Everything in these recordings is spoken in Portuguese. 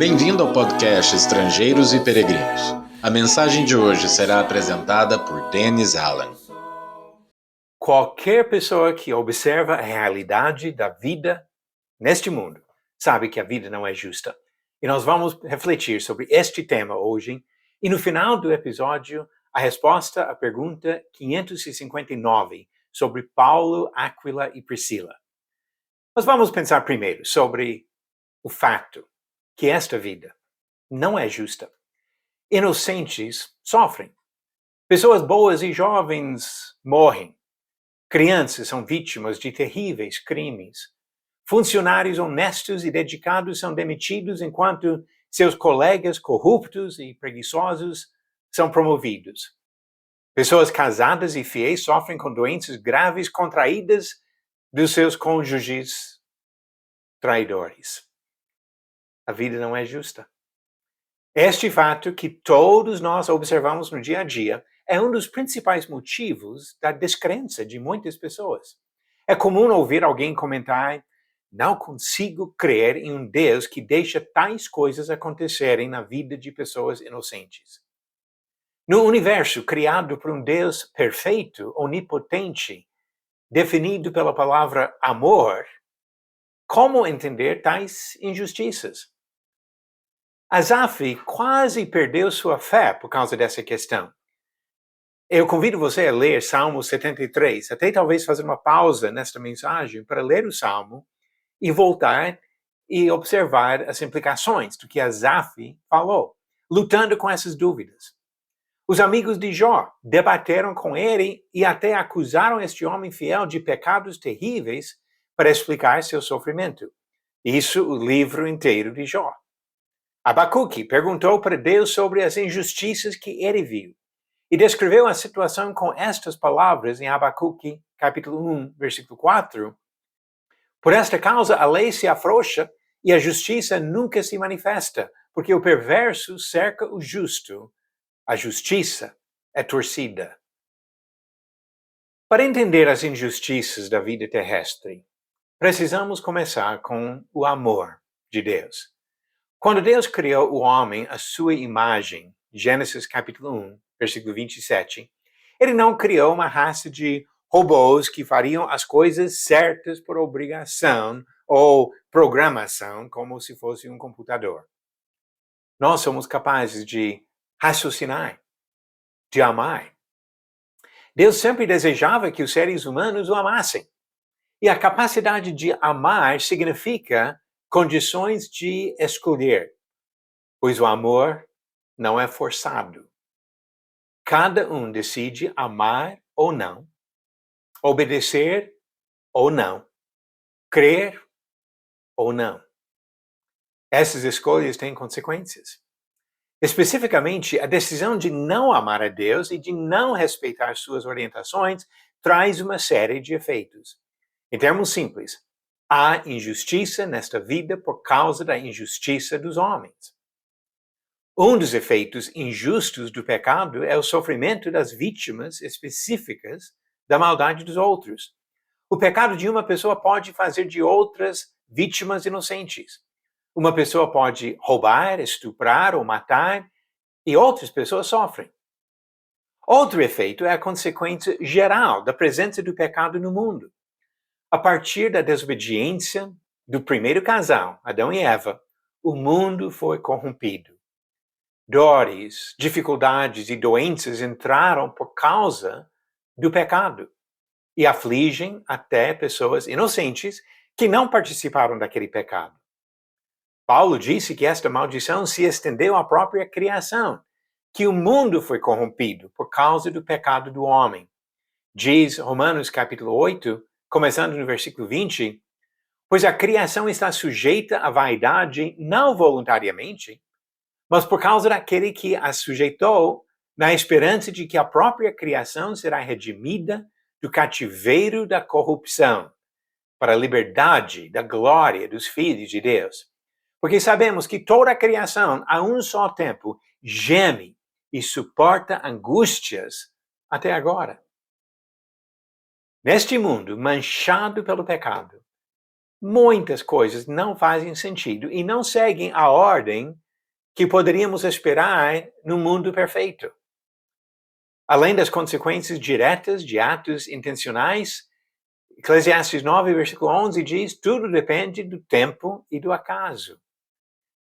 Bem-vindo ao podcast Estrangeiros e Peregrinos. A mensagem de hoje será apresentada por Dennis Allen. Qualquer pessoa que observa a realidade da vida neste mundo sabe que a vida não é justa. E nós vamos refletir sobre este tema hoje. E no final do episódio, a resposta à pergunta 559 sobre Paulo, Áquila e Priscila. Nós vamos pensar primeiro sobre o fato que esta vida não é justa. Inocentes sofrem. Pessoas boas e jovens morrem. Crianças são vítimas de terríveis crimes. Funcionários honestos e dedicados são demitidos enquanto seus colegas corruptos e preguiçosos são promovidos. Pessoas casadas e fiéis sofrem com doenças graves contraídas dos seus cônjuges traidores. A vida não é justa. Este fato que todos nós observamos no dia a dia é um dos principais motivos da descrença de muitas pessoas. É comum ouvir alguém comentar: não consigo crer em um Deus que deixa tais coisas acontecerem na vida de pessoas inocentes. No universo criado por um Deus perfeito, onipotente, definido pela palavra amor, como entender tais injustiças? Asaf quase perdeu sua fé por causa dessa questão. Eu convido você a ler Salmo 73, até talvez fazer uma pausa nesta mensagem para ler o Salmo e voltar e observar as implicações do que Asaf falou, lutando com essas dúvidas. Os amigos de Jó debateram com ele e até acusaram este homem fiel de pecados terríveis para explicar seu sofrimento. Isso o livro inteiro de Jó. Abacuque perguntou para Deus sobre as injustiças que ele viu e descreveu a situação com estas palavras em Abacuque, capítulo 1, versículo 4. Por esta causa a lei se afrouxa e a justiça nunca se manifesta, porque o perverso cerca o justo, a justiça é torcida. Para entender as injustiças da vida terrestre, precisamos começar com o amor de Deus. Quando Deus criou o homem à sua imagem, Gênesis capítulo 1, versículo 27, ele não criou uma raça de robôs que fariam as coisas certas por obrigação ou programação, como se fosse um computador. Nós somos capazes de raciocinar, de amar. Deus sempre desejava que os seres humanos o amassem. E a capacidade de amar significa condições de escolher, pois o amor não é forçado. Cada um decide amar ou não, obedecer ou não, crer ou não. Essas escolhas têm consequências. Especificamente, a decisão de não amar a Deus e de não respeitar suas orientações traz uma série de efeitos. Em termos simples, há injustiça nesta vida por causa da injustiça dos homens. Um dos efeitos injustos do pecado é o sofrimento das vítimas específicas da maldade dos outros. O pecado de uma pessoa pode fazer de outras vítimas inocentes. Uma pessoa pode roubar, estuprar ou matar, e outras pessoas sofrem. Outro efeito é a consequência geral da presença do pecado no mundo. A partir da desobediência do primeiro casal, Adão e Eva, o mundo foi corrompido. Dores, dificuldades e doenças entraram por causa do pecado e afligem até pessoas inocentes que não participaram daquele pecado. Paulo disse que esta maldição se estendeu à própria criação, que o mundo foi corrompido por causa do pecado do homem. Diz Romanos capítulo 8, começando no versículo 20, pois a criação está sujeita à vaidade não voluntariamente, mas por causa daquele que a sujeitou, na esperança de que a própria criação será redimida do cativeiro da corrupção, para a liberdade da glória dos filhos de Deus. Porque sabemos que toda a criação, a um só tempo, geme e suporta angústias até agora. Neste mundo manchado pelo pecado, muitas coisas não fazem sentido e não seguem a ordem que poderíamos esperar no mundo perfeito. Além das consequências diretas de atos intencionais, Eclesiastes 9, versículo 11 diz: tudo depende do tempo e do acaso.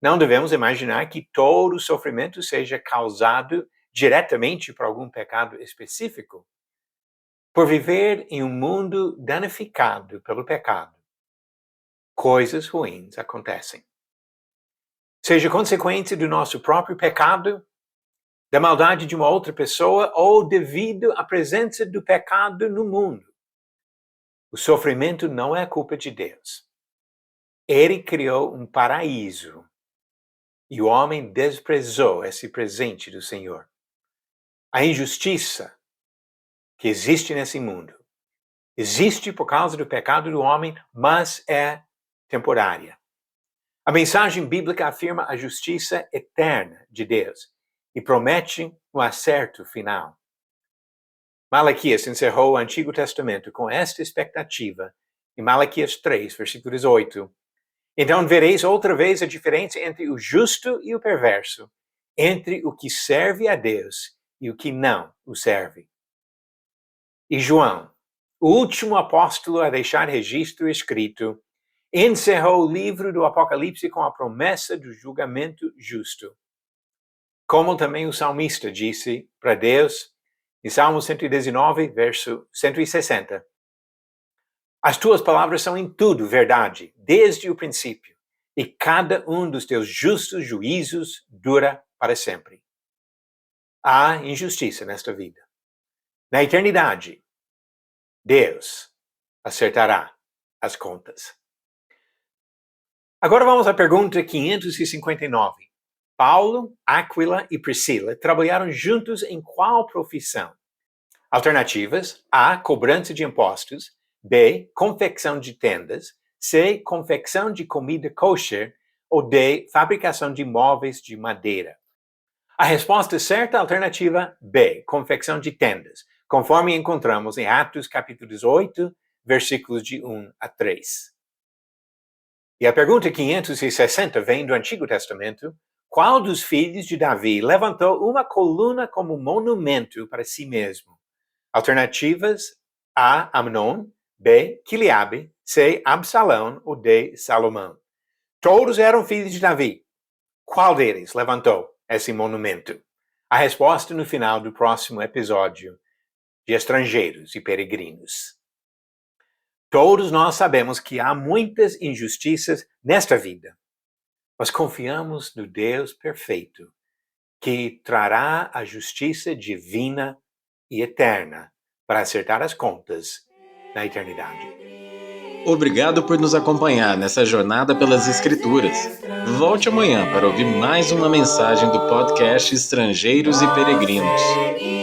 Não devemos imaginar que todo o sofrimento seja causado diretamente por algum pecado específico. Por viver em um mundo danificado pelo pecado, coisas ruins acontecem. Seja consequência do nosso próprio pecado, da maldade de uma outra pessoa ou devido à presença do pecado no mundo. O sofrimento não é culpa de Deus. Ele criou um paraíso e o homem desprezou esse presente do Senhor. A injustiça que existe nesse mundo existe por causa do pecado do homem, mas é temporária. A mensagem bíblica afirma a justiça eterna de Deus e promete um acerto final. Malaquias encerrou o Antigo Testamento com esta expectativa em Malaquias 3, versículo 18. Então vereis outra vez a diferença entre o justo e o perverso, entre o que serve a Deus e o que não o serve. E João, o último apóstolo a deixar registro escrito, encerrou o livro do Apocalipse com a promessa do julgamento justo. Como também o salmista disse para Deus, em Salmo 119, verso 160. As tuas palavras são em tudo verdade, desde o princípio, e cada um dos teus justos juízos dura para sempre. Há injustiça nesta vida. Na eternidade, Deus acertará as contas. Agora vamos à pergunta 559. Paulo, Áquila e Priscila trabalharam juntos em qual profissão? Alternativas: A. Cobrança de impostos. B. Confecção de tendas. C. Confecção de comida kosher. Ou D. Fabricação de móveis de madeira. A resposta certa é a alternativa B. Confecção de tendas, conforme encontramos em Atos capítulo 18, versículos de 1 a 3. E a pergunta 560 vem do Antigo Testamento. Qual dos filhos de Davi levantou uma coluna como monumento para si mesmo? Alternativas: A. Amnon. B. Quileabe. C. Absalão. Ou D. Salomão. Todos eram filhos de Davi. Qual deles levantou esse monumento? A resposta no final do próximo episódio de Estrangeiros e Peregrinos. Todos nós sabemos que há muitas injustiças nesta vida, mas confiamos no Deus perfeito, que trará a justiça divina e eterna para acertar as contas na eternidade. Obrigado por nos acompanhar nessa jornada pelas Escrituras. Volte amanhã para ouvir mais uma mensagem do podcast Estrangeiros e Peregrinos.